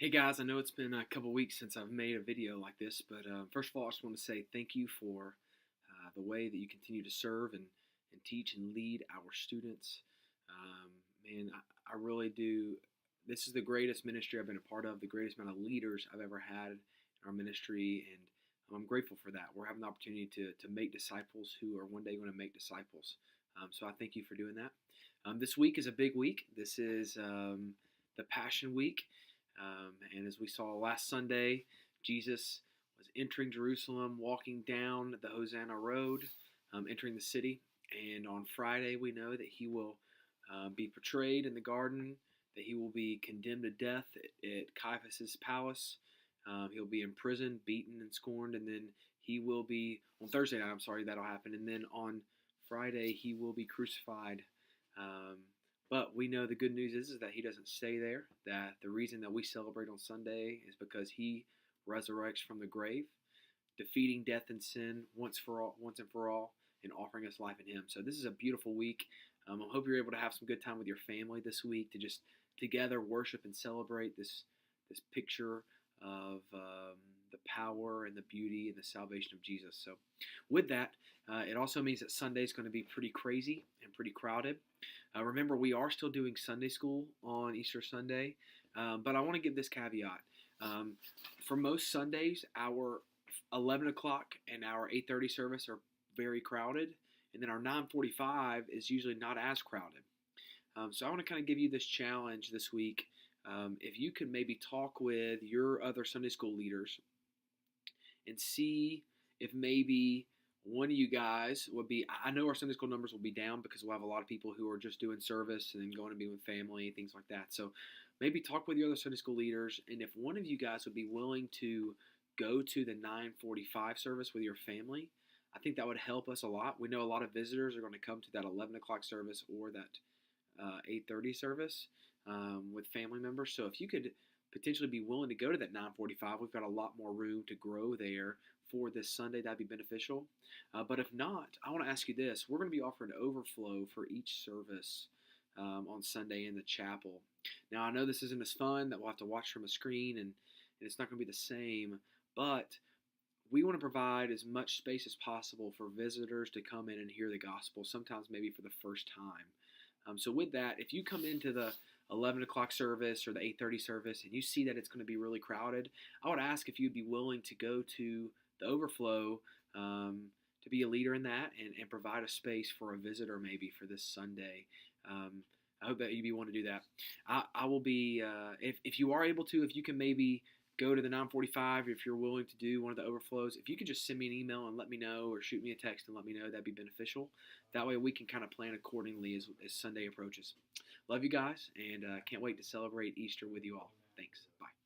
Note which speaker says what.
Speaker 1: Hey guys, I know it's been a couple weeks since I've made a video like this, but first of all, I just want to say thank you for the way that you continue to serve and teach and lead our students. Um, Man, I really do. This is the greatest ministry I've been a part of, the greatest amount of leaders I've ever had in our ministry, and I'm grateful for that. We're having the opportunity to make disciples who are one day going to make disciples. So I thank you for doing that. This week is a big week. This is the Passion Week. And as we saw last Sunday, Jesus was entering Jerusalem, walking down the Hosanna Road, entering the city. And on Friday, we know that he will be portrayed in the garden, that he will be condemned to death at Caiaphas' palace. He'll be imprisoned, beaten, and scorned. And then he will be, on Thursday night, I'm sorry, that'll happen. And then on Friday, he will be crucified. Um, but we know the good news is that he doesn't stay there. That the reason that we celebrate on Sunday is because he resurrects from the grave, defeating death and sin once and for all, and offering us life in him. So this is a beautiful week. I hope you're able to have some good time with your family this week to just together worship and celebrate this picture of the power and the beauty and the salvation of Jesus. So with that, it also means that Sunday is going to be pretty crazy and pretty crowded. Remember, we are still doing Sunday school on Easter Sunday, but I want to give this caveat. Um, for most Sundays, our 11 o'clock and our 8:30 service are very crowded, and then our 9:45 is usually not as crowded. So I want to kind of give you this challenge this week. If you could maybe talk with your other Sunday school leaders and see if maybe one of you guys would be. I know our Sunday school numbers will be down because we'll have a lot of people who are just doing service and then going to be with family, things like that. So maybe talk with your other Sunday school leaders, and if one of you guys would be willing to go to the 9:45 service with your family, I think that would help us a lot. We know a lot of visitors are going to come to that 11 o'clock service or that 8:30 service with family members. So if you could potentially be willing to go to that 9:45, we've got a lot more room to grow there for this Sunday. That'd be beneficial. But if not, I want to ask you this: we're going to be offering overflow for each service on Sunday in the chapel. Now I know this isn't as fun that we'll have to watch from a screen and it's not going to be the same, but we want to provide as much space as possible for visitors to come in and hear the gospel, sometimes maybe for the first time. So with that, if you come into the 11 o'clock service or the 8:30 service and you see that it's going to be really crowded, I would ask if you'd be willing to go to the overflow to be a leader in that and provide a space for a visitor maybe for this Sunday. I hope that you'd be willing to do that. I will be, if you are able to, if you can maybe go to the 9:45, if you're willing to do one of the overflows, if you could just send me an email and let me know, or shoot me a text and let me know, that'd be beneficial. That way we can kind of plan accordingly as Sunday approaches. Love you guys, and can't wait to celebrate Easter with you all. Thanks. Bye.